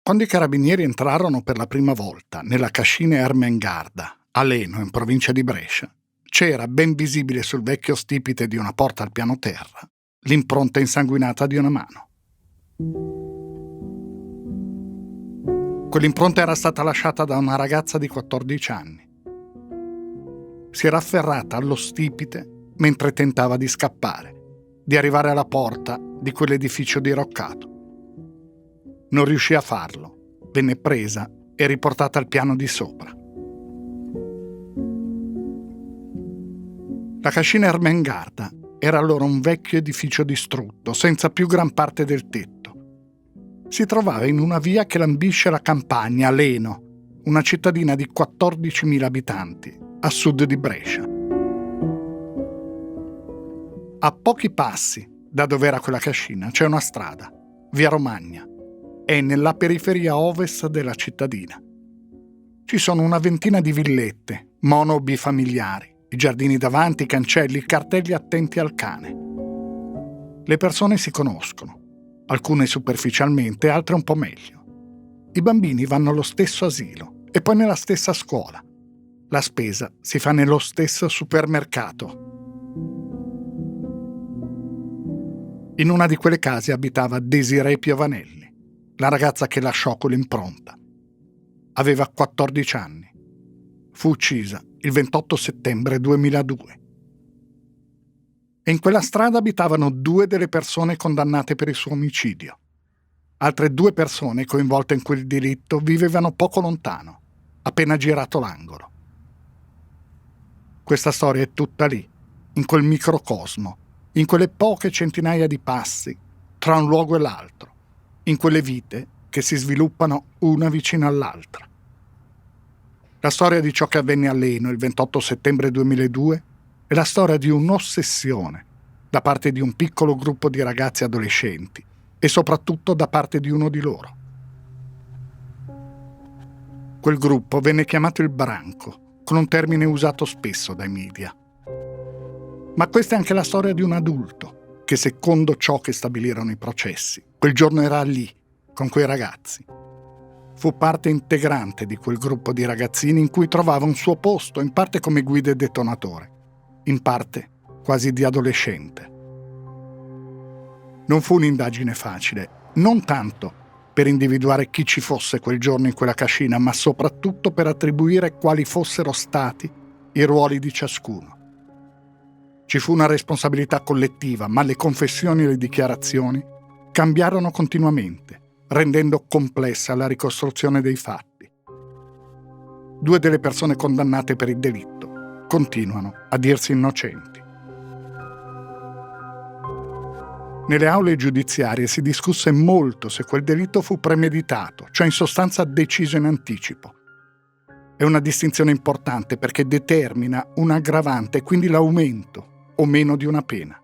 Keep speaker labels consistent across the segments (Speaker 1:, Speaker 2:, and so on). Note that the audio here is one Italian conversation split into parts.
Speaker 1: Quando i carabinieri entrarono per la prima volta nella cascina Ermengarda, a Leno, in provincia di Brescia, c'era ben visibile sul vecchio stipite di una porta al piano terra l'impronta insanguinata di una mano. Quell'impronta era stata lasciata da una ragazza di 14 anni. Si era afferrata allo stipite mentre tentava di scappare, di arrivare alla porta di quell'edificio diroccato. Non riuscì a farlo, venne presa e riportata al piano di sopra. La cascina Ermengarda era allora un vecchio edificio distrutto, senza più gran parte del tetto. Si trovava in una via che lambisce la campagna, Leno, una cittadina di 14.000 abitanti, a sud di Brescia. A pochi passi da dove era quella cascina c'è una strada, via Romagna. È nella periferia ovest della cittadina. Ci sono una ventina di villette, mono o bifamiliari, i giardini davanti, i cancelli, i cartelli attenti al cane. Le persone si conoscono, alcune superficialmente, altre un po' meglio. I bambini vanno allo stesso asilo e poi nella stessa scuola. La spesa si fa nello stesso supermercato. In una di quelle case abitava Desirée Piovanelli, la ragazza che lasciò quell'impronta. Aveva 14 anni. Fu uccisa il 28 settembre 2002. E in quella strada abitavano 2 delle persone condannate per il suo omicidio. Altre 2 persone coinvolte in quel delitto vivevano poco lontano, appena girato l'angolo. Questa storia è tutta lì, in quel microcosmo, in quelle poche centinaia di passi tra un luogo e l'altro, in quelle vite che si sviluppano una vicino all'altra. La storia di ciò che avvenne a Leno il 28 settembre 2002 è la storia di un'ossessione da parte di un piccolo gruppo di ragazzi adolescenti e soprattutto da parte di uno di loro. Quel gruppo venne chiamato il branco, con un termine usato spesso dai media. Ma questa è anche la storia di un adulto che, secondo ciò che stabilirono i processi, quel giorno era lì, con quei ragazzi. Fu parte integrante di quel gruppo di ragazzini in cui trovava un suo posto, in parte come guida e detonatore, in parte quasi di adolescente. Non fu un'indagine facile, non tanto per individuare chi ci fosse quel giorno in quella cascina, ma soprattutto per attribuire quali fossero stati i ruoli di ciascuno. Ci fu una responsabilità collettiva, ma le confessioni e le dichiarazioni cambiarono continuamente, rendendo complessa la ricostruzione dei fatti. 2 delle persone condannate per il delitto continuano a dirsi innocenti. Nelle aule giudiziarie si discusse molto se quel delitto fu premeditato, cioè in sostanza deciso in anticipo. È una distinzione importante perché determina un aggravante e quindi l'aumento o meno di una pena.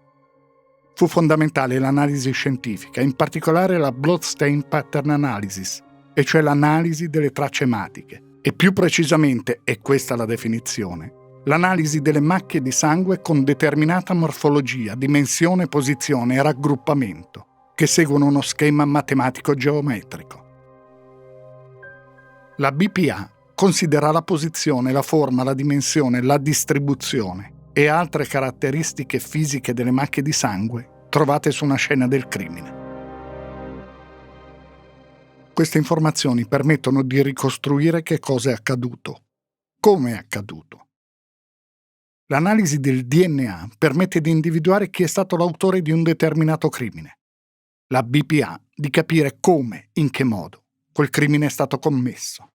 Speaker 1: Fu fondamentale l'analisi scientifica, in particolare la Bloodstain Pattern Analysis, e cioè l'analisi delle tracce ematiche, e più precisamente, è questa la definizione, l'analisi delle macchie di sangue con determinata morfologia, dimensione, posizione e raggruppamento, che seguono uno schema matematico-geometrico. La BPA considera la posizione, la forma, la dimensione, la distribuzione e altre caratteristiche fisiche delle macchie di sangue trovate su una scena del crimine. Queste informazioni permettono di ricostruire che cosa è accaduto, come è accaduto. L'analisi del DNA permette di individuare chi è stato l'autore di un determinato crimine. La BPA di capire come, in che modo, quel crimine è stato commesso.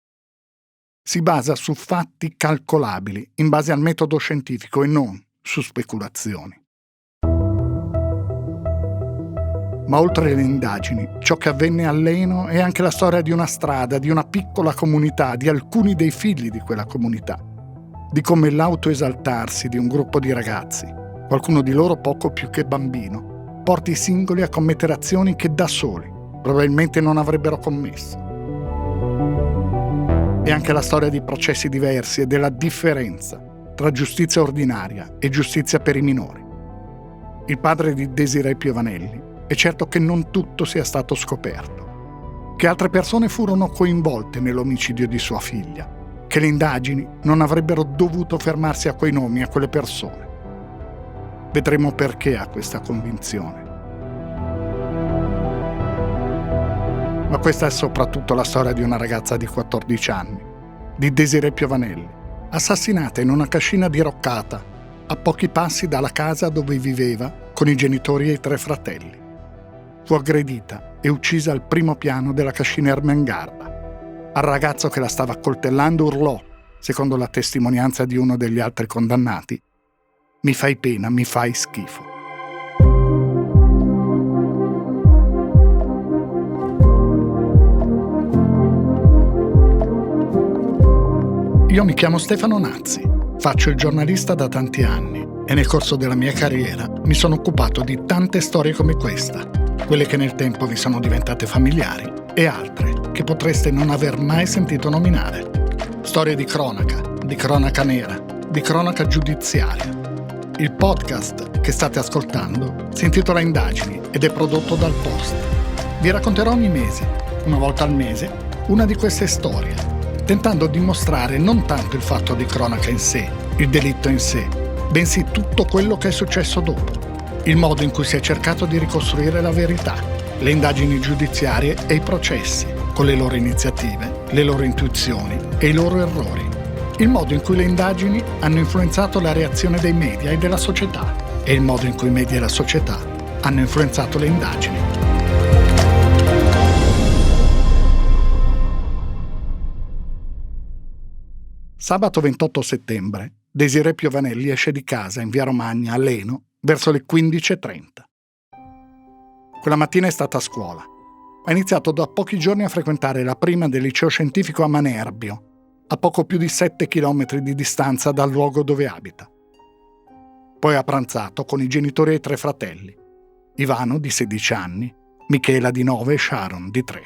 Speaker 1: Si basa su fatti calcolabili in base al metodo scientifico e non su speculazioni. Ma oltre alle indagini, ciò che avvenne a Leno è anche la storia di una strada, di una piccola comunità, di alcuni dei figli di quella comunità, di come l'autoesaltarsi di un gruppo di ragazzi, qualcuno di loro poco più che bambino, porti i singoli a commettere azioni che da soli probabilmente non avrebbero commesso. È anche la storia di processi diversi e della differenza tra giustizia ordinaria e giustizia per i minori. Il padre di Desirée Piovanelli è certo che non tutto sia stato scoperto. che altre persone furono coinvolte nell'omicidio di sua figlia, che le indagini non avrebbero dovuto fermarsi a quei nomi e a quelle persone. Vedremo perché ha questa convinzione. Ma questa è soprattutto la storia di una ragazza di 14 anni, di Desirée Piovanelli, assassinata in una cascina diroccata, a pochi passi dalla casa dove viveva con i genitori e i 3 fratelli. Fu aggredita e uccisa al primo piano della cascina Ermengarda. Al ragazzo che la stava accoltellando urlò, secondo la testimonianza di uno degli altri condannati: «Mi fai pena, mi fai schifo». Io mi chiamo Stefano Nazzi, faccio il giornalista da tanti anni e nel corso della mia carriera mi sono occupato di tante storie come questa, quelle che nel tempo vi sono diventate familiari e altre che potreste non aver mai sentito nominare. Storie di cronaca nera, di cronaca giudiziaria. Il podcast che state ascoltando si intitola Indagini ed è prodotto dal Post. Vi racconterò ogni mese, una volta al mese, una di queste storie, tentando di mostrare non tanto il fatto di cronaca in sé, il delitto in sé, bensì tutto quello che è successo dopo, il modo in cui si è cercato di ricostruire la verità, le indagini giudiziarie e i processi, con le loro iniziative, le loro intuizioni e i loro errori, il modo in cui le indagini hanno influenzato la reazione dei media e della società e il modo in cui i media e la società hanno influenzato le indagini. Sabato 28 settembre, Desirée Piovanelli esce di casa in via Romagna a Leno verso le 15:30. Quella mattina è stata a scuola. Ha iniziato da pochi giorni a frequentare la prima del liceo scientifico a Manerbio, a poco più di 7 chilometri di distanza dal luogo dove abita. Poi ha pranzato con i genitori e i 3 fratelli, Ivano di 16 anni, Michela di 9 e Sharon di 3.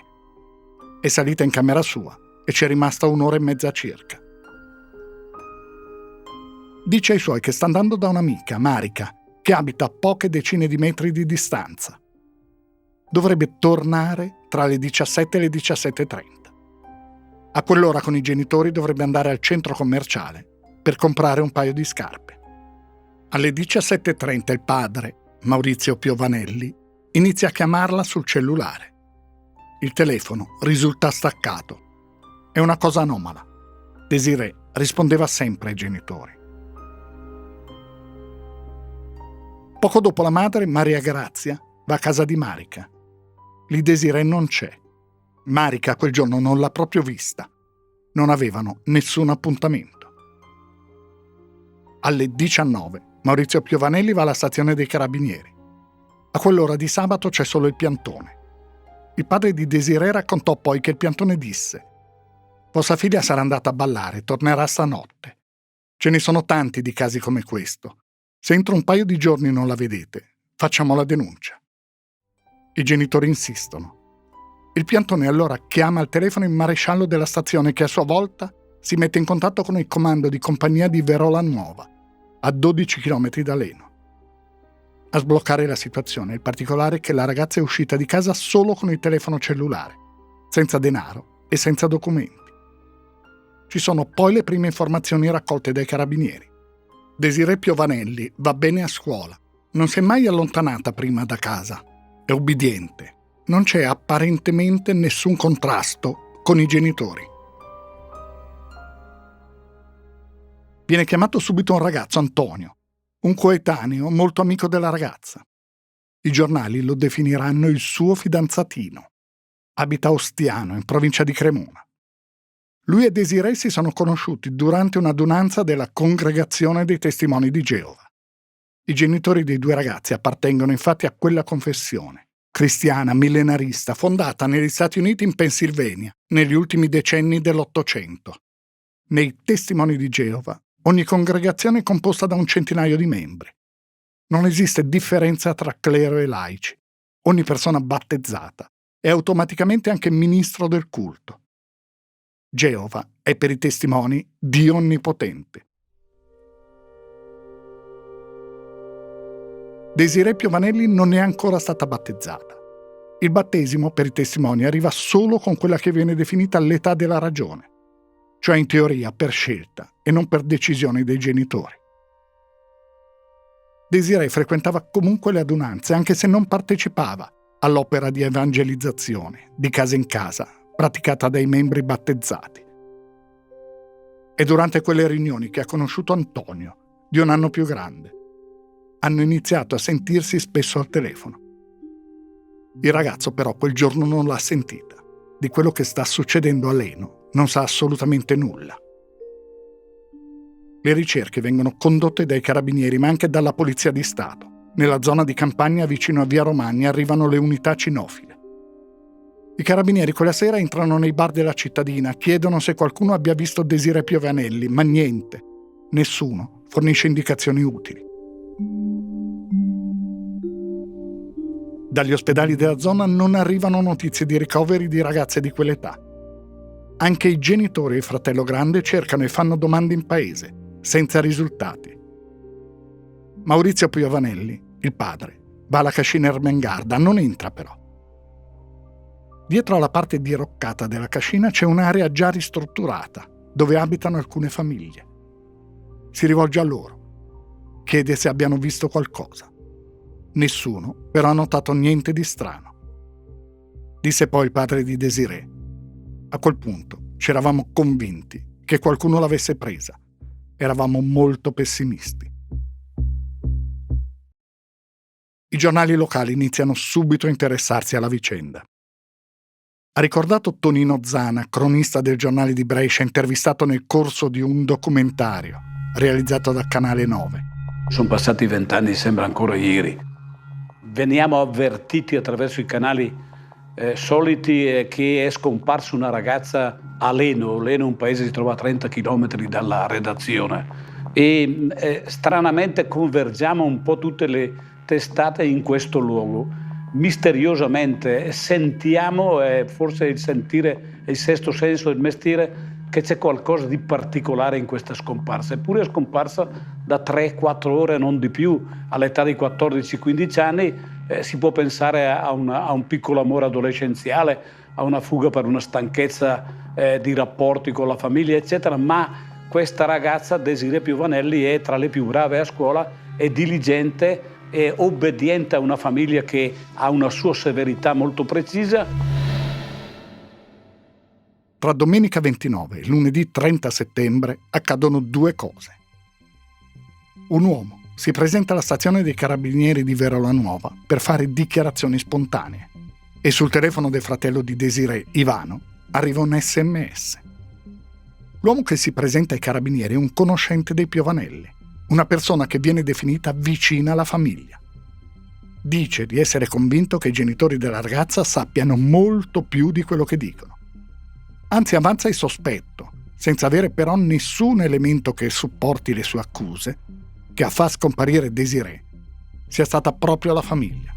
Speaker 1: È salita in camera sua e ci è rimasta 1 ora e mezza circa. Dice ai suoi che sta andando da un'amica, Marica, che abita a poche decine di metri di distanza. Dovrebbe tornare tra le 17 e le 17:30. A quell'ora con i genitori dovrebbe andare al centro commerciale per comprare un paio di scarpe. Alle 17:30 il padre, Maurizio Piovanelli, inizia a chiamarla sul cellulare. Il telefono risulta staccato. È una cosa anomala. Desirée rispondeva sempre ai genitori. Poco dopo la madre, Maria Grazia, va a casa di Marica. Lì Desirée non c'è. Marica quel giorno non l'ha proprio vista. Non avevano nessun appuntamento. Alle 19 Maurizio Piovanelli va alla stazione dei Carabinieri. A quell'ora di sabato c'è solo il piantone. Il padre di Desirée raccontò poi che il piantone disse: «Vostra figlia sarà andata a ballare, tornerà stanotte. Ce ne sono tanti di casi come questo. Se entro un paio di giorni non la vedete, facciamo la denuncia». I genitori insistono. Il piantone allora chiama al telefono il maresciallo della stazione che a sua volta si mette in contatto con il comando di compagnia di Verola Nuova, a 12 km da Leno. A sbloccare la situazione il particolare è che la ragazza è uscita di casa solo con il telefono cellulare, senza denaro e senza documenti. Ci sono poi le prime informazioni raccolte dai carabinieri. Desirée Piovanelli va bene a scuola, non si è mai allontanata prima da casa, è ubbidiente, non c'è apparentemente nessun contrasto con i genitori. Viene chiamato subito un ragazzo, Antonio, un coetaneo molto amico della ragazza. I giornali lo definiranno il suo fidanzatino. Abita a Ostiano, in provincia di Cremona. Lui e Desirée si sono conosciuti durante un'adunanza della Congregazione dei Testimoni di Geova. I genitori dei 2 ragazzi appartengono infatti a quella confessione, cristiana, millenarista, fondata negli Stati Uniti in Pennsylvania negli ultimi decenni dell'Ottocento. Nei Testimoni di Geova, ogni congregazione è composta da un centinaio di membri. Non esiste differenza tra clero e laici. Ogni persona battezzata è automaticamente anche ministro del culto. Geova è per i testimoni Dio onnipotente. Desirée Piovanelli non è ancora stata battezzata. Il battesimo, per i testimoni, arriva solo con quella che viene definita l'età della ragione, cioè in teoria per scelta e non per decisione dei genitori. Desirée frequentava comunque le adunanze, anche se non partecipava all'opera di evangelizzazione, di casa in casa, praticata dai membri battezzati. È durante quelle riunioni che ha conosciuto Antonio, di un anno più grande. Hanno iniziato a sentirsi spesso al telefono. Il ragazzo però quel giorno non l'ha sentita. Di quello che sta succedendo a Leno non sa assolutamente nulla. Le ricerche vengono condotte dai carabinieri, ma anche dalla Polizia di Stato. Nella zona di campagna vicino a Via Romagna arrivano le unità cinofile. I carabinieri quella sera entrano nei bar della cittadina, chiedono se qualcuno abbia visto Desirée Piovanelli, ma niente, nessuno fornisce indicazioni utili. Dagli ospedali della zona non arrivano notizie di ricoveri di ragazze di quell'età. Anche i genitori e il fratello grande cercano e fanno domande in paese, senza risultati. Maurizio Piovanelli, il padre, va alla cascina Ermengarda, non entra però. Dietro alla parte diroccata della cascina c'è un'area già ristrutturata, dove abitano alcune famiglie. Si rivolge a loro, chiede se abbiano visto qualcosa. Nessuno però ha notato niente di strano. Disse poi il padre di Desirée: a quel punto ci eravamo convinti che qualcuno l'avesse presa. Eravamo molto pessimisti. I giornali locali iniziano subito a interessarsi alla vicenda. Ha ricordato Tonino Zana, cronista del giornale di Brescia, intervistato nel corso di un documentario realizzato dal Canale 9.
Speaker 2: Sono passati 20 anni, sembra ancora ieri. Veniamo avvertiti attraverso i canali soliti che è scomparsa una ragazza a Leno. Leno è un paese che si trova a 30 chilometri dalla redazione. E stranamente convergiamo un po' tutte le testate in questo luogo. Misteriosamente sentiamo, forse il sentire è il sesto senso del mestiere, che c'è qualcosa di particolare in questa scomparsa. Eppure è scomparsa da 3-4 ore, non di più. All'età di 14-15 anni si può pensare a un piccolo amore adolescenziale, a una fuga per una stanchezza di rapporti con la famiglia, eccetera. Ma questa ragazza, Desirée Piovanelli, è tra le più brave a scuola, è diligente, è obbediente a una famiglia che ha una sua severità molto precisa.
Speaker 1: Tra domenica 29 e lunedì 30 settembre accadono due cose. Un uomo si presenta alla stazione dei carabinieri di Verolanuova per fare dichiarazioni spontanee e sul telefono del fratello di Desirée, Ivano, arriva un SMS. L'uomo che si presenta ai carabinieri è un conoscente dei Piovanelli, una persona che viene definita vicina alla famiglia. Dice di essere convinto che i genitori della ragazza sappiano molto più di quello che dicono. Anzi, avanza il sospetto, senza avere però nessun elemento che supporti le sue accuse, che a far scomparire Desirée sia stata proprio la famiglia.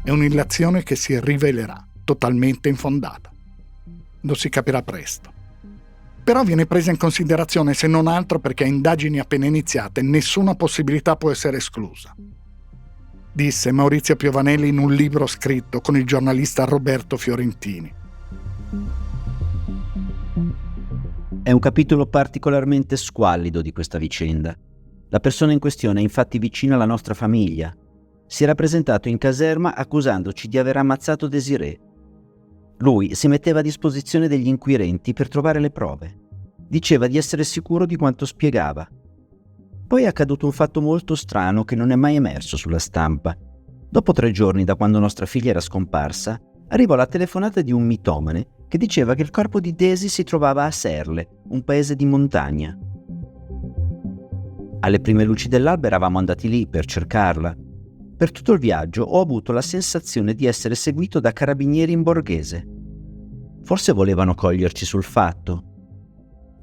Speaker 1: È un'illazione che si rivelerà totalmente infondata. Lo si capirà presto. Però viene presa in considerazione, se non altro perché a indagini appena iniziate nessuna possibilità può essere esclusa. Disse Maurizio Piovanelli in un libro scritto con il giornalista Roberto Fiorentini.
Speaker 3: È un capitolo particolarmente squallido di questa vicenda. La persona in questione è infatti vicina alla nostra famiglia. Si era presentato in caserma accusandoci di aver ammazzato Desirée. Lui si metteva a disposizione degli inquirenti per trovare le prove. Diceva di essere sicuro di quanto spiegava. Poi è accaduto un fatto molto strano che non è mai emerso sulla stampa. Dopo 3 giorni da quando nostra figlia era scomparsa, arrivò la telefonata di un mitomane che diceva che il corpo di Desi si trovava a Serle, un paese di montagna. Alle prime luci dell'alba eravamo andati lì per cercarla. Per tutto il viaggio ho avuto la sensazione di essere seguito da carabinieri in borghese. Forse volevano coglierci sul fatto.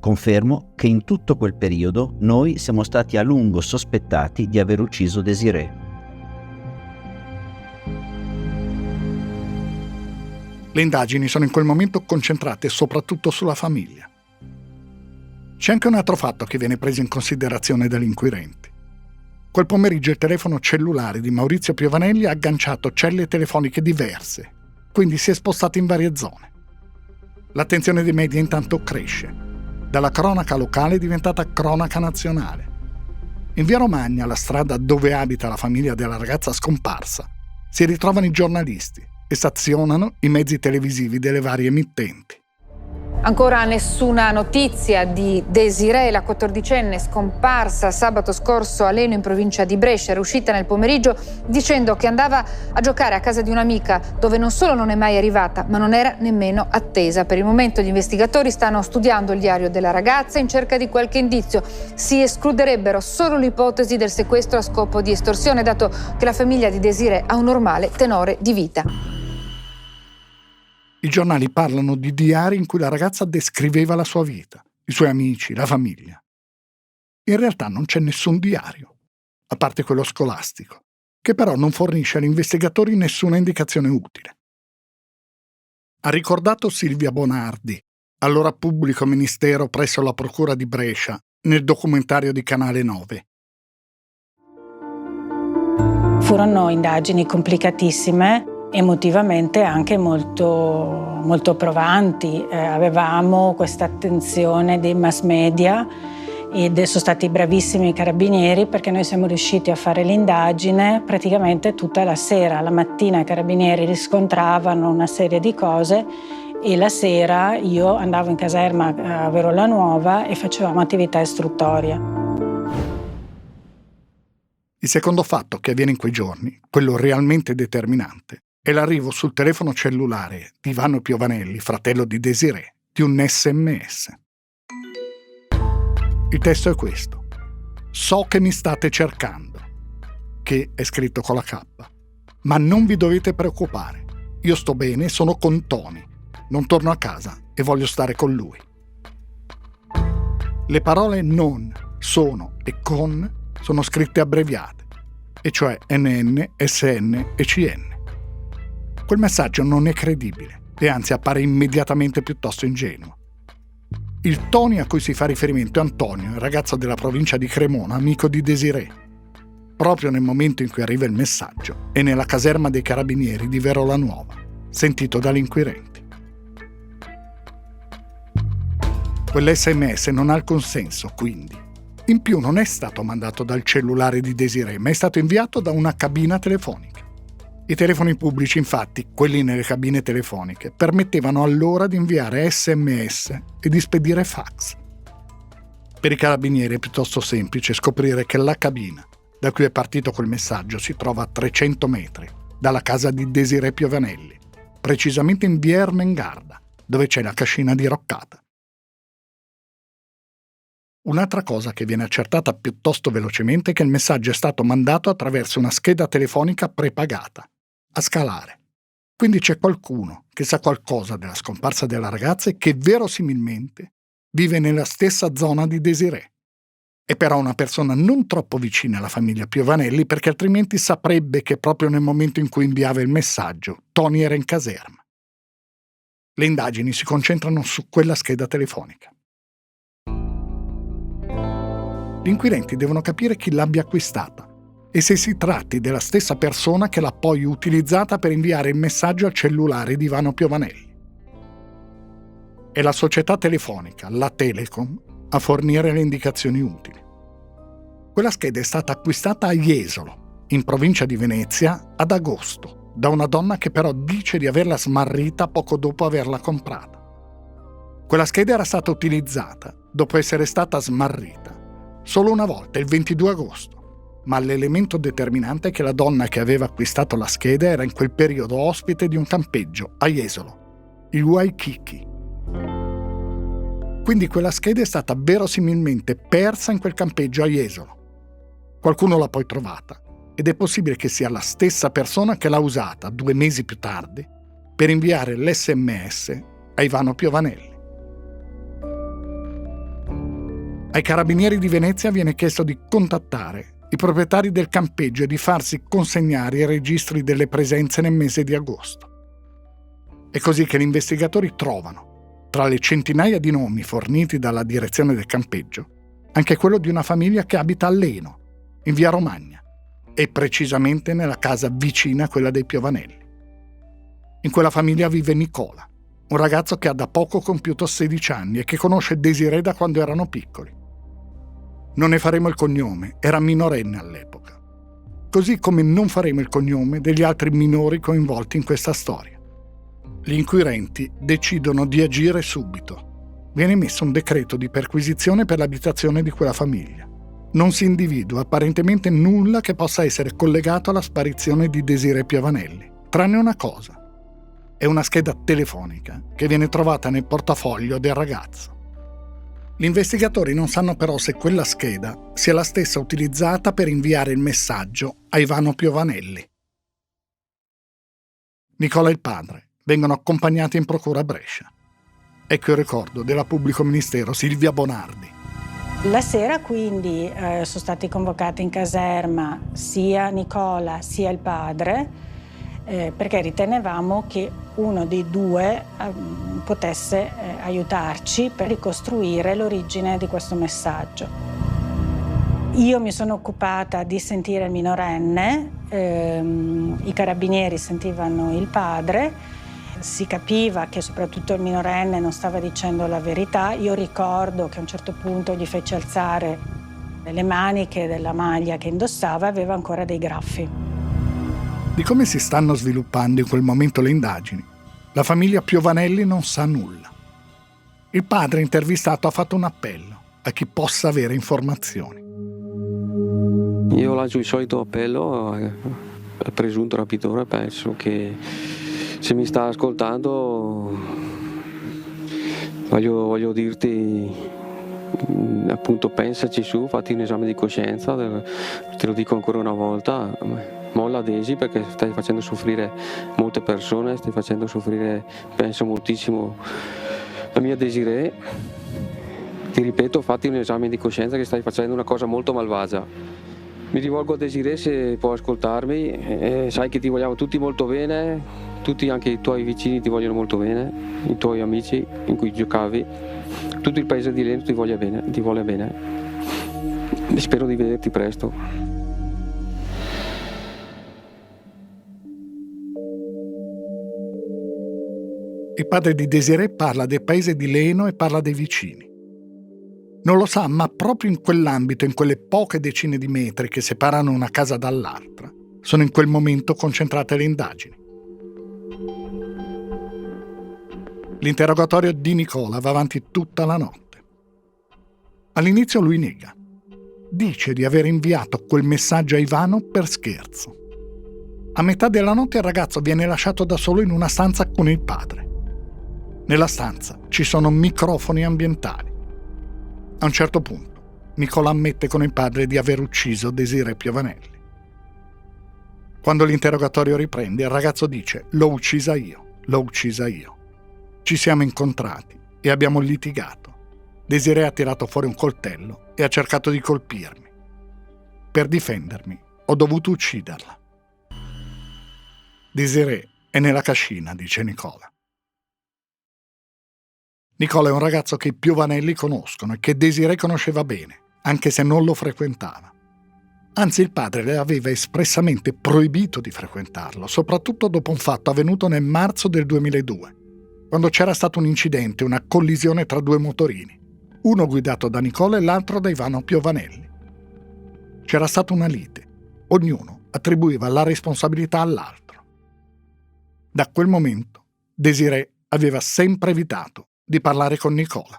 Speaker 3: Confermo che in tutto quel periodo noi siamo stati a lungo sospettati di aver ucciso Desirée.
Speaker 1: Le indagini sono in quel momento concentrate soprattutto sulla famiglia. C'è anche un altro fatto che viene preso in considerazione dagli inquirenti. Quel pomeriggio il telefono cellulare di Maurizio Piovanelli ha agganciato celle telefoniche diverse, quindi si è spostato in varie zone. L'attenzione dei media intanto cresce. Dalla cronaca locale è diventata cronaca nazionale. In via Romagna, la strada dove abita la famiglia della ragazza scomparsa, si ritrovano i giornalisti e stazionano i mezzi televisivi delle varie emittenti.
Speaker 4: Ancora nessuna notizia di Desirée, la 14enne scomparsa sabato scorso a Leno in provincia di Brescia. Era uscita nel pomeriggio dicendo che andava a giocare a casa di un'amica dove non solo non è mai arrivata, ma non era nemmeno attesa. Per il momento gli investigatori stanno studiando il diario della ragazza in cerca di qualche indizio. Si escluderebbero solo l'ipotesi del sequestro a scopo di estorsione, dato che la famiglia di Desirée ha un normale tenore di vita.
Speaker 1: I giornali parlano di diari in cui la ragazza descriveva la sua vita, i suoi amici, la famiglia. In realtà non c'è nessun diario, a parte quello scolastico, che però non fornisce agli investigatori nessuna indicazione utile. Ha ricordato Silvia Bonardi, allora pubblico ministero presso la Procura di Brescia, nel documentario di Canale 9.
Speaker 5: Furono indagini complicatissime, emotivamente anche molto provanti. Avevamo questa attenzione dei mass media ed sono stati bravissimi i carabinieri, perché noi siamo riusciti a fare l'indagine praticamente tutta la sera. La mattina i carabinieri riscontravano una serie di cose e la sera io andavo in caserma a Verola Nuova e facevamo attività istruttoria.
Speaker 1: Il secondo fatto che avviene in quei giorni, quello realmente determinante, è l'arrivo sul telefono cellulare di Ivano Piovanelli, fratello di Desirée, di un SMS. Il testo è questo: so che mi state cercando, che è scritto con la K, ma non vi dovete preoccupare, io sto bene, sono con Tony, non torno a casa e voglio stare con lui. Le parole non, sono e con sono scritte abbreviate, e cioè NN, SN e CN. Quel messaggio non è credibile e anzi appare immediatamente piuttosto ingenuo. Il Tony a cui si fa riferimento è Antonio, il ragazzo della provincia di Cremona, amico di Desirée. Proprio nel momento in cui arriva il messaggio è nella caserma dei carabinieri di Verola Nuova, sentito dagli inquirenti. Quell'SMS non ha alcun senso, quindi. In più non è stato mandato dal cellulare di Desirée, ma è stato inviato da una cabina telefonica. I telefoni pubblici, infatti, quelli nelle cabine telefoniche, permettevano allora di inviare SMS e di spedire fax. Per i carabinieri è piuttosto semplice scoprire che la cabina da cui è partito quel messaggio si trova a 300 metri dalla casa di Desirée Piovanelli, precisamente in via Ermengarda, dove c'è la cascina diroccata. Un'altra cosa che viene accertata piuttosto velocemente è che il messaggio è stato mandato attraverso una scheda telefonica prepagata, a scalare. Quindi c'è qualcuno che sa qualcosa della scomparsa della ragazza e che verosimilmente vive nella stessa zona di Desirée. È però una persona non troppo vicina alla famiglia Piovanelli, perché altrimenti saprebbe che proprio nel momento in cui inviava il messaggio Tony era in caserma. Le indagini si concentrano su quella scheda telefonica. Gli inquirenti devono capire chi l'abbia acquistata e se si tratti della stessa persona che l'ha poi utilizzata per inviare il messaggio al cellulare di Ivano Piovanelli. È la società telefonica, la Telecom, a fornire le indicazioni utili. Quella scheda è stata acquistata a Jesolo, in provincia di Venezia, ad agosto, da una donna che però dice di averla smarrita poco dopo averla comprata. Quella scheda era stata utilizzata, dopo essere stata smarrita, solo una volta, il 22 agosto. Ma l'elemento determinante è che la donna che aveva acquistato la scheda era in quel periodo ospite di un campeggio a Jesolo, il Waikiki. Quindi quella scheda è stata verosimilmente persa in quel campeggio a Jesolo. Qualcuno l'ha poi trovata ed è possibile che sia la stessa persona che l'ha usata 2 mesi più tardi per inviare l'SMS a Ivano Piovanelli. Ai carabinieri di Venezia viene chiesto di contattare i proprietari del campeggio e di farsi consegnare i registri delle presenze nel mese di agosto. È così che gli investigatori trovano, tra le centinaia di nomi forniti dalla direzione del campeggio, anche quello di una famiglia che abita a Leno, in via Romagna, e precisamente nella casa vicina a quella dei Piovanelli. In quella famiglia vive Nicola, un ragazzo che ha da poco compiuto 16 anni e che conosce Desirée da quando erano piccoli. Non ne faremo il cognome, era minorenne all'epoca. Così come non faremo il cognome degli altri minori coinvolti in questa storia. Gli inquirenti decidono di agire subito. Viene emesso un decreto di perquisizione per l'abitazione di quella famiglia. Non si individua apparentemente nulla che possa essere collegato alla sparizione di Desirée Piovanelli, tranne una cosa. È una scheda telefonica che viene trovata nel portafoglio del ragazzo. Gli investigatori non sanno però se quella scheda sia la stessa utilizzata per inviare il messaggio a Ivano Piovanelli. Nicola e il padre vengono accompagnati in procura a Brescia. Ecco il ricordo della pubblico ministero Silvia Bonardi.
Speaker 5: La sera quindi sono stati convocati in caserma sia Nicola sia il padre, perché ritenevamo che uno dei due potesse aiutarci per ricostruire l'origine di questo messaggio. Io mi sono occupata di sentire il minorenne, i carabinieri sentivano il padre, si capiva che soprattutto il minorenne non stava dicendo la verità. Io ricordo che a un certo punto gli fece alzare le maniche della maglia che indossava e aveva ancora dei graffi.
Speaker 1: Di come si stanno sviluppando in quel momento le indagini, la famiglia Piovanelli non sa nulla. Il padre intervistato ha fatto un appello a chi possa avere informazioni.
Speaker 6: Io lancio il solito appello al presunto rapitore, penso che se mi sta ascoltando voglio dirti, appunto, pensaci su, fatti un esame di coscienza, te lo dico ancora una volta, molla Desi, perché stai facendo soffrire molte persone, stai facendo soffrire, penso, moltissimo la mia Desirée. Ti ripeto, fatti un esame di coscienza, che stai facendo una cosa molto malvagia. Mi rivolgo a Desirée, se può ascoltarmi, sai che ti vogliamo tutti molto bene, tutti, anche i tuoi vicini ti vogliono molto bene, i tuoi amici in cui giocavi, tutto il paese di Leno ti vuole bene. E spero di vederti presto.
Speaker 1: Il padre di Desirée parla del paese di Leno e parla dei vicini. Non lo sa, ma proprio in quell'ambito, in quelle poche decine di metri che separano una casa dall'altra, sono in quel momento concentrate le indagini. L'interrogatorio di Nicola va avanti tutta la notte. All'inizio lui nega. Dice di aver inviato quel messaggio a Ivano per scherzo. A metà della notte il ragazzo viene lasciato da solo in una stanza con il padre. Nella stanza ci sono microfoni ambientali. A un certo punto, Nicola ammette con il padre di aver ucciso Desirée Piovanelli. Quando l'interrogatorio riprende, il ragazzo dice: l'ho uccisa io. Ci siamo incontrati e abbiamo litigato. Desirée ha tirato fuori un coltello e ha cercato di colpirmi. Per difendermi, ho dovuto ucciderla. Desirée è nella cascina, dice Nicola. Nicola è un ragazzo che i Piovanelli conoscono e che Desirée conosceva bene, anche se non lo frequentava. Anzi, il padre le aveva espressamente proibito di frequentarlo, soprattutto dopo un fatto avvenuto nel marzo del 2002, quando c'era stato un incidente, una collisione tra due motorini, uno guidato da Nicola e l'altro da Ivano Piovanelli. C'era stata una lite, ognuno attribuiva la responsabilità all'altro. Da quel momento, Desirée aveva sempre evitato di parlare con Nicola.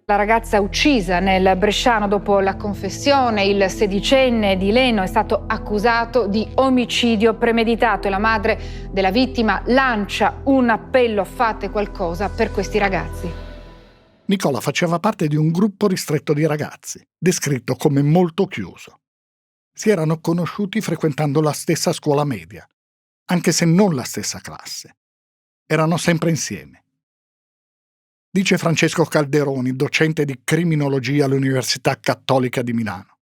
Speaker 4: La ragazza uccisa nel bresciano dopo la confessione, il sedicenne di Leno, è stato accusato di omicidio premeditato e la madre della vittima lancia un appello: fate qualcosa per questi ragazzi.
Speaker 1: Nicola faceva parte di un gruppo ristretto di ragazzi, descritto come molto chiuso. Si erano conosciuti frequentando la stessa scuola media, anche se non la stessa classe. Erano sempre insieme. Dice Francesco Calderoni, docente di criminologia all'Università Cattolica di Milano.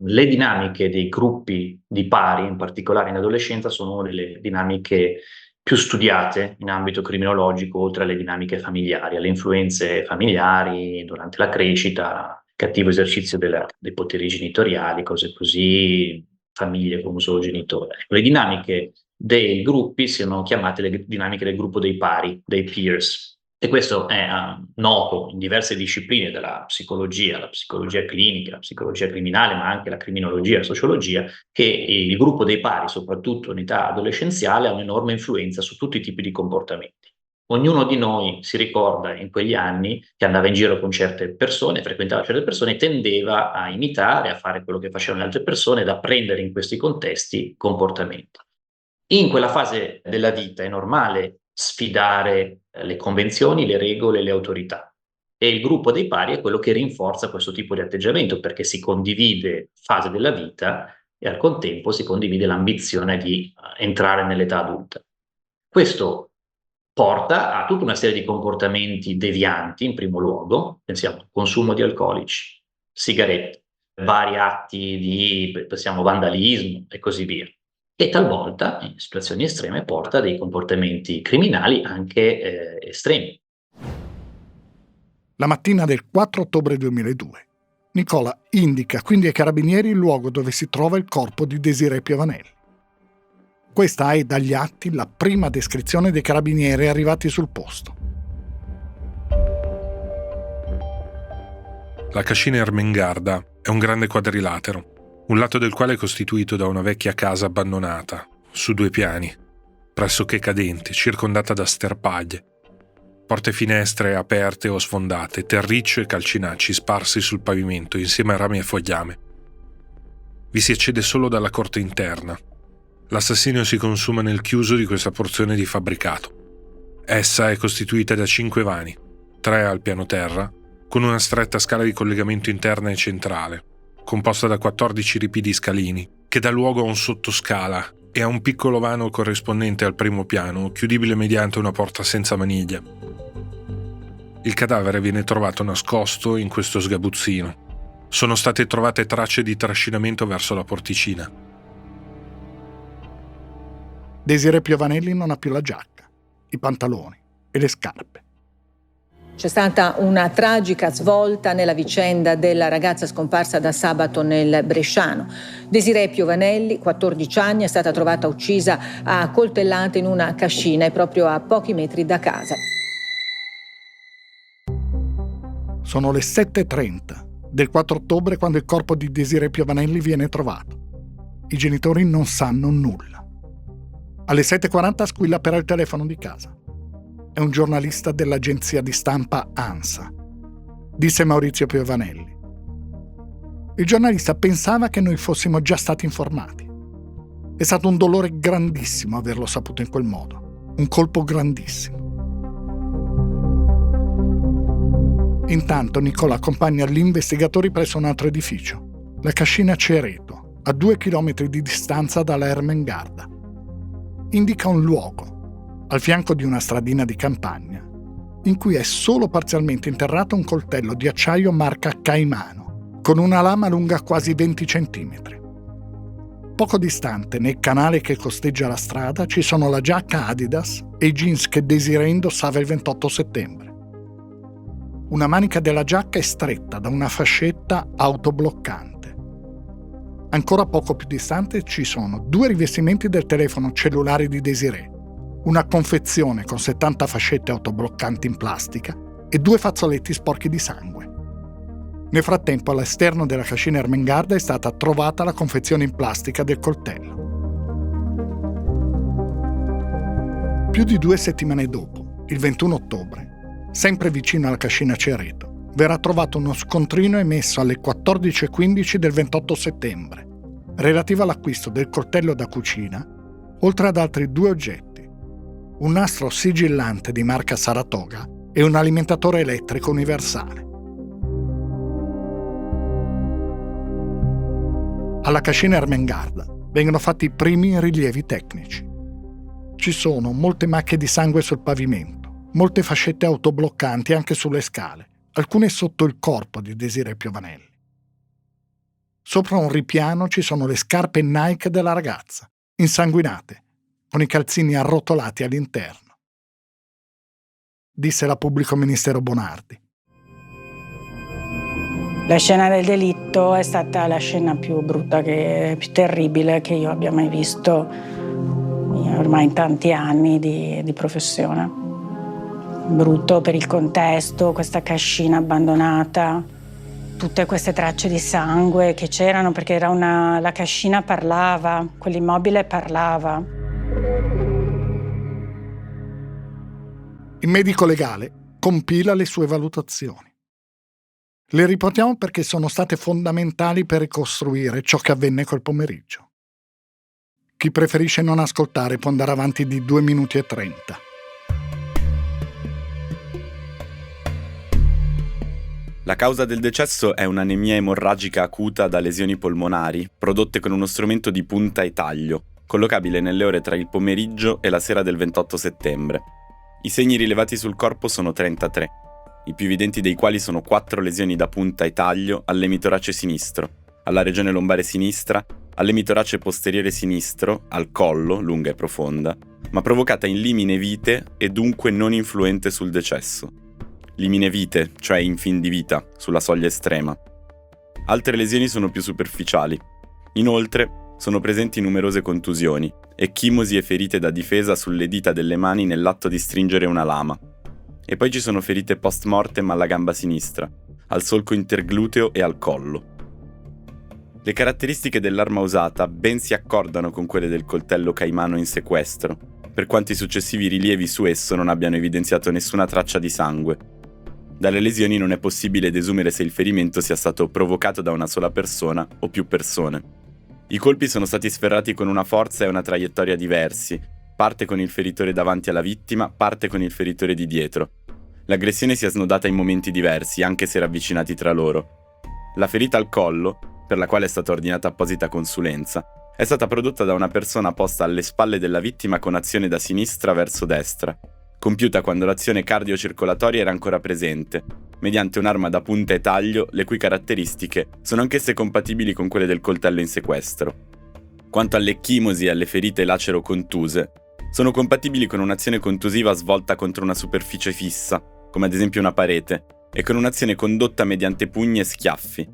Speaker 7: Le dinamiche dei gruppi di pari, in particolare in adolescenza, sono una delle dinamiche più studiate in ambito criminologico, oltre alle dinamiche familiari, alle influenze familiari durante la crescita, cattivo esercizio dei poteri genitoriali, cose così, famiglie con un solo genitore. Le dinamiche dei gruppi sono chiamate le dinamiche del gruppo dei pari, dei peers. E questo è noto in diverse discipline della psicologia, la psicologia clinica, la psicologia criminale, ma anche la criminologia, la sociologia, che il gruppo dei pari, soprattutto in età adolescenziale, ha un'enorme influenza su tutti i tipi di comportamenti. Ognuno di noi si ricorda in quegli anni che andava in giro con certe persone, frequentava certe persone e tendeva a imitare, a fare quello che facevano le altre persone ed apprendere in questi contesti comportamenti. In quella fase della vita è normale sfidare le convenzioni, le regole, le autorità. E il gruppo dei pari è quello che rinforza questo tipo di atteggiamento, perché si condivide fase della vita e al contempo si condivide l'ambizione di entrare nell'età adulta. Questo porta a tutta una serie di comportamenti devianti, in primo luogo, pensiamo al consumo di alcolici, sigarette, vari atti di, pensiamo, vandalismo e così via. E talvolta, in situazioni estreme, porta a dei comportamenti criminali anche estremi.
Speaker 1: La mattina del 4 ottobre 2002, Nicola indica quindi ai carabinieri il luogo dove si trova il corpo di Desirée Piovanelli. Questa è dagli atti la prima descrizione dei carabinieri arrivati sul posto.
Speaker 8: La cascina Ermengarda è un grande quadrilatero, un lato del quale è costituito da una vecchia casa abbandonata, su 2 piani, pressoché cadente, circondata da sterpaglie, porte e finestre aperte o sfondate, terriccio e calcinacci sparsi sul pavimento insieme a rami e fogliame. Vi si accede solo dalla corte interna. L'assassinio si consuma nel chiuso di questa porzione di fabbricato. Essa è costituita da 5 vani, 3 al piano terra, con una stretta scala di collegamento interna e centrale, composta da 14 ripidi scalini, che dà luogo a un sottoscala e a un piccolo vano corrispondente al primo piano, chiudibile mediante una porta senza maniglia. Il cadavere viene trovato nascosto in questo sgabuzzino. Sono state trovate tracce di trascinamento verso la porticina.
Speaker 1: Desirée Piovanelli non ha più la giacca, i pantaloni e le scarpe.
Speaker 9: C'è stata una tragica svolta nella vicenda della ragazza scomparsa da sabato nel Bresciano. Desirée Piovanelli, 14 anni, è stata trovata uccisa a coltellate in una cascina e proprio a pochi metri da casa.
Speaker 1: Sono le 7:30 del 4 ottobre quando il corpo di Desirée Piovanelli viene trovato. I genitori non sanno nulla. Alle 7:40 squilla però il telefono di casa. È un giornalista dell'agenzia di stampa ANSA, disse Maurizio Piovanelli. Il giornalista pensava che noi fossimo già stati informati. È stato un dolore grandissimo averlo saputo in quel modo, un colpo grandissimo. Intanto Nicola accompagna gli investigatori presso un altro edificio, la cascina Cereto, a 2 chilometri di distanza dalla Ermengarda. Indica un luogo, al fianco di una stradina di campagna, in cui è solo parzialmente interrato un coltello di acciaio marca Caimano, con una lama lunga quasi 20 centimetri. Poco distante, nel canale che costeggia la strada, ci sono la giacca Adidas e i jeans che Desirée indossava il 28 settembre. Una manica della giacca è stretta da una fascetta autobloccante. Ancora poco più distante ci sono 2 rivestimenti del telefono cellulare di Desirée, una confezione con 70 fascette autobloccanti in plastica e 2 fazzoletti sporchi di sangue. Nel frattempo, all'esterno della cascina Ermengarda è stata trovata la confezione in plastica del coltello. Più di 2 settimane dopo, il 21 ottobre, sempre vicino alla cascina Cereto, verrà trovato uno scontrino emesso alle 14:15 del 28 settembre, relativo all'acquisto del coltello da cucina, oltre ad altri 2 oggetti. Un nastro sigillante di marca Saratoga e un alimentatore elettrico universale. Alla cascina Ermengarda vengono fatti i primi rilievi tecnici. Ci sono molte macchie di sangue sul pavimento, molte fascette autobloccanti anche sulle scale, alcune sotto il corpo di Desirée Piovanelli. Sopra un ripiano ci sono le scarpe Nike della ragazza, insanguinate, con i calzini arrotolati all'interno. Disse la pubblico ministero Bonardi.
Speaker 5: La scena del delitto è stata la scena più brutta, più terribile che io abbia mai visto ormai in tanti anni di professione. Brutto per il contesto, questa cascina abbandonata, tutte queste tracce di sangue che c'erano, perché la cascina parlava, quell'immobile parlava.
Speaker 1: Il medico legale compila le sue valutazioni. Le riportiamo perché sono state fondamentali per ricostruire ciò che avvenne quel pomeriggio. Chi preferisce non ascoltare può andare avanti di 2 minuti e 30.
Speaker 10: La causa del decesso è un'anemia emorragica acuta da lesioni polmonari, prodotte con uno strumento di punta e taglio, collocabile nelle ore tra il pomeriggio e la sera del 28 settembre. I segni rilevati sul corpo sono 33. I più evidenti dei quali sono 4 lesioni da punta e taglio all'emitorace sinistro, alla regione lombare sinistra, all'emitorace posteriore sinistro, al collo, lunga e profonda, ma provocata in limine vite e dunque non influente sul decesso. Limine vite, cioè in fin di vita, sulla soglia estrema. Altre lesioni sono più superficiali. Inoltre, sono presenti numerose contusioni, ecchimosi e ferite da difesa sulle dita delle mani nell'atto di stringere una lama. E poi ci sono ferite post mortem alla gamba sinistra, al solco intergluteo e al collo. Le caratteristiche dell'arma usata ben si accordano con quelle del coltello caimano in sequestro, per quanto i successivi rilievi su esso non abbiano evidenziato nessuna traccia di sangue. Dalle lesioni non è possibile desumere se il ferimento sia stato provocato da una sola persona o più persone. I colpi sono stati sferrati con una forza e una traiettoria diversi, parte con il feritore davanti alla vittima, parte con il feritore di dietro. L'aggressione si è snodata in momenti diversi, anche se ravvicinati tra loro. La ferita al collo, per la quale è stata ordinata apposita consulenza, è stata prodotta da una persona posta alle spalle della vittima con azione da sinistra verso destra, compiuta quando l'azione cardiocircolatoria era ancora presente, mediante un'arma da punta e taglio, le cui caratteristiche sono anch'esse compatibili con quelle del coltello in sequestro. Quanto alle ecchimosi e alle ferite lacero-contuse, sono compatibili con un'azione contusiva svolta contro una superficie fissa, come ad esempio una parete, e con un'azione condotta mediante pugni e schiaffi.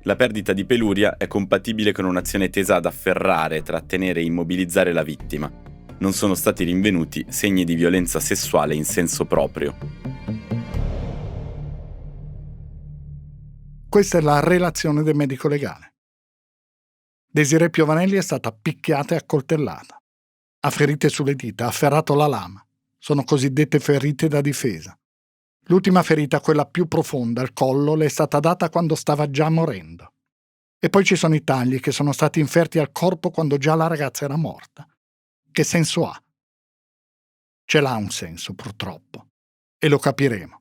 Speaker 10: La perdita di peluria è compatibile con un'azione tesa ad afferrare, trattenere e immobilizzare la vittima. Non sono stati rinvenuti segni di violenza sessuale in senso proprio.
Speaker 1: Questa è la relazione del medico legale. Desirée Piovanelli è stata picchiata e accoltellata. Ha ferite sulle dita, ha afferrato la lama. Sono cosiddette ferite da difesa. L'ultima ferita, quella più profonda, al collo, le è stata data quando stava già morendo. E poi ci sono i tagli che sono stati inferti al corpo quando già la ragazza era morta. Che senso ha? Ce l'ha un senso, purtroppo. E lo capiremo.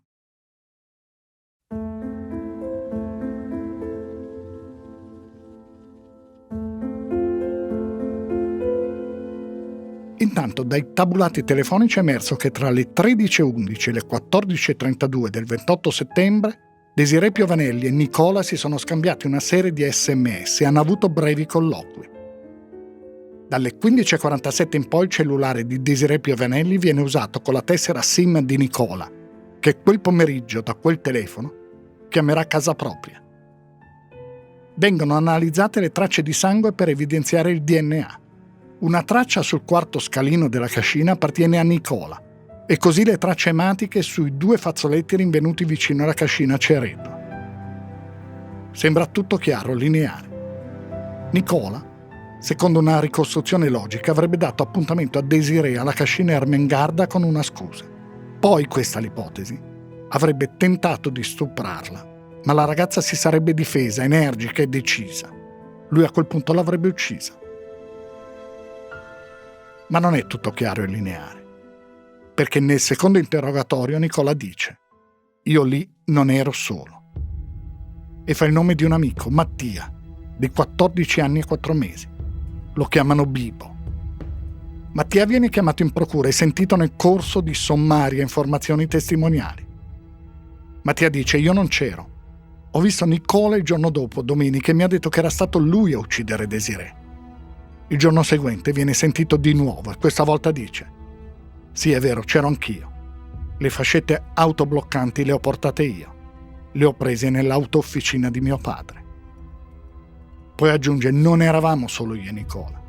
Speaker 1: Intanto dai tabulati telefonici è emerso che tra le 13:11 e le 14:32 del 28 settembre Desirée Piovanelli e Nicola si sono scambiati una serie di SMS e hanno avuto brevi colloqui. Dalle 15:47 in poi il cellulare di Desirée Piovanelli viene usato con la tessera SIM di Nicola, che quel pomeriggio da quel telefono chiamerà casa propria. Vengono analizzate le tracce di sangue per evidenziare il DNA. Una traccia sul quarto scalino della cascina appartiene a Nicola e così le tracce ematiche sui 2 fazzoletti rinvenuti vicino alla cascina Cereto. Sembra tutto chiaro, lineare. Nicola, secondo una ricostruzione logica, avrebbe dato appuntamento a Desirée alla cascina Ermengarda con una scusa. Poi, questa l'ipotesi, avrebbe tentato di stuprarla, ma la ragazza si sarebbe difesa, energica e decisa. Lui a quel punto l'avrebbe uccisa. Ma non è tutto chiaro e lineare, perché nel secondo interrogatorio Nicola dice: «Io lì non ero solo». E fa il nome di un amico, Mattia, di 14 anni e 4 mesi. Lo chiamano Bibo. Mattia viene chiamato in procura e sentito nel corso di sommarie informazioni testimoniali. Mattia dice: «Io non c'ero. Ho visto Nicola il giorno dopo, domenica, e mi ha detto che era stato lui a uccidere Desirée». Il giorno seguente viene sentito di nuovo e questa volta dice: «Sì, è vero, c'ero anch'io. Le fascette autobloccanti le ho portate io. Le ho prese nell'auto-officina di mio padre. Poi aggiunge, non eravamo solo io e Nicola.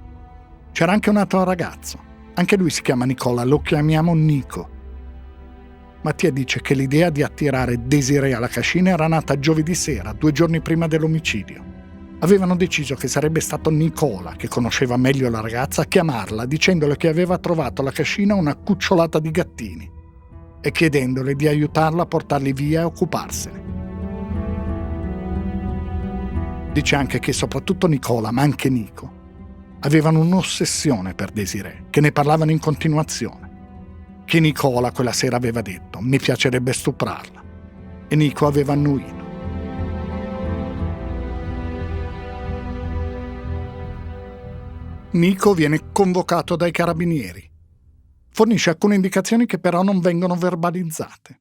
Speaker 1: C'era anche un altro ragazzo. Anche lui si chiama Nicola, lo chiamiamo Nico. Mattia dice che l'idea di attirare Desirée alla cascina era nata giovedì sera, 2 giorni prima dell'omicidio. Avevano deciso che sarebbe stato Nicola, che conosceva meglio la ragazza, a chiamarla dicendole che aveva trovato alla cascina una cucciolata di gattini e chiedendole di aiutarla a portarli via e occuparsene. Dice anche che soprattutto Nicola, ma anche Nico, avevano un'ossessione per Desirée, che ne parlavano in continuazione. Che Nicola quella sera aveva detto, mi piacerebbe stuprarla, e Nico aveva annuito. Nico viene convocato dai carabinieri. Fornisce alcune indicazioni che però non vengono verbalizzate.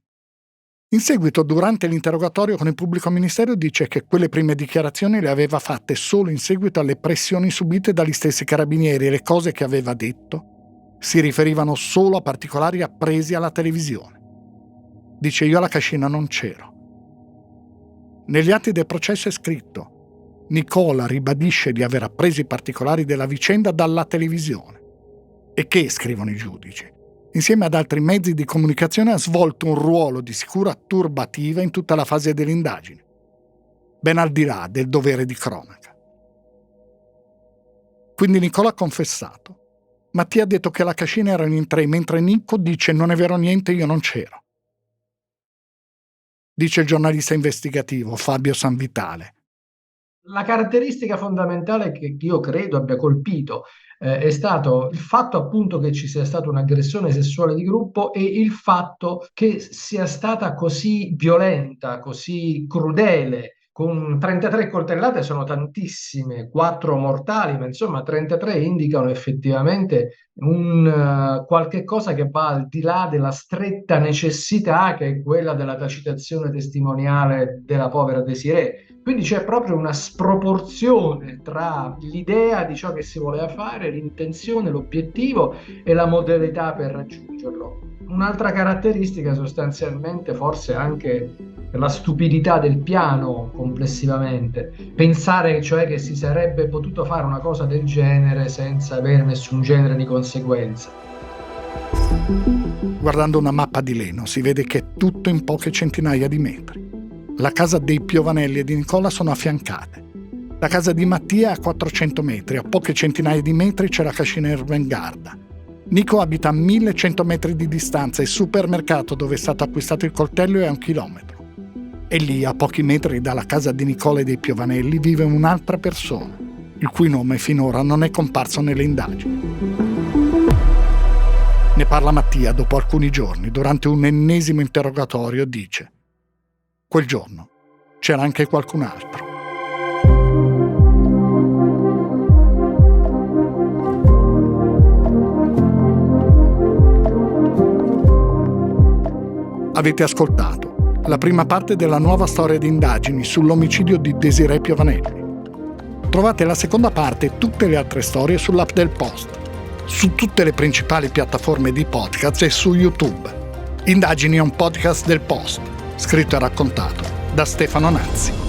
Speaker 1: In seguito, durante l'interrogatorio con il pubblico ministero, dice che quelle prime dichiarazioni le aveva fatte solo in seguito alle pressioni subite dagli stessi carabinieri e le cose che aveva detto si riferivano solo a particolari appresi alla televisione. Dice, io alla cascina non c'ero. Negli atti del processo è scritto: Nicola ribadisce di aver appreso i particolari della vicenda dalla televisione e che, scrivono i giudici, insieme ad altri mezzi di comunicazione ha svolto un ruolo di sicura turbativa in tutta la fase delle indagini, ben al di là del dovere di cronaca. Quindi Nicola ha confessato. Mattia ha detto che alla cascina erano in 3, mentre Nico dice non è vero niente, io non c'ero. Dice il giornalista investigativo Fabio Sanvitale.
Speaker 11: La caratteristica fondamentale che io credo abbia colpito è stato il fatto appunto che ci sia stata un'aggressione sessuale di gruppo e il fatto che sia stata così violenta, così crudele. Con 33 coltellate sono tantissime, 4 mortali, ma insomma 33 indicano effettivamente un qualche cosa che va al di là della stretta necessità che è quella della tacitazione testimoniale della povera Desirée. Quindi c'è proprio una sproporzione tra l'idea di ciò che si voleva fare, l'intenzione, l'obiettivo e la modalità per raggiungerlo. Un'altra caratteristica sostanzialmente forse anche la stupidità del piano complessivamente. Pensare cioè che si sarebbe potuto fare una cosa del genere senza avere nessun genere di conseguenza.
Speaker 1: Guardando una mappa di Leno si vede che è tutto in poche centinaia di metri. La casa dei Piovanelli e di Nicola sono affiancate. La casa di Mattia è a 400 metri, a poche centinaia di metri c'è la cascina Ermengarda. Nico abita a 1100 metri di distanza e il supermercato dove è stato acquistato il coltello è a 1 chilometro. E lì, a pochi metri dalla casa di Nicola e dei Piovanelli, vive un'altra persona, il cui nome finora non è comparso nelle indagini. Ne parla Mattia dopo alcuni giorni, durante un ennesimo interrogatorio, dice: quel giorno c'era anche qualcun altro. Avete ascoltato la prima parte della nuova storia di indagini sull'omicidio di Desirée Piovanelli. Trovate la seconda parte e tutte le altre storie sull'app del Post, su tutte le principali piattaforme di podcast e su YouTube. Indagini è un podcast del Post, scritto e raccontato da Stefano Nazzi.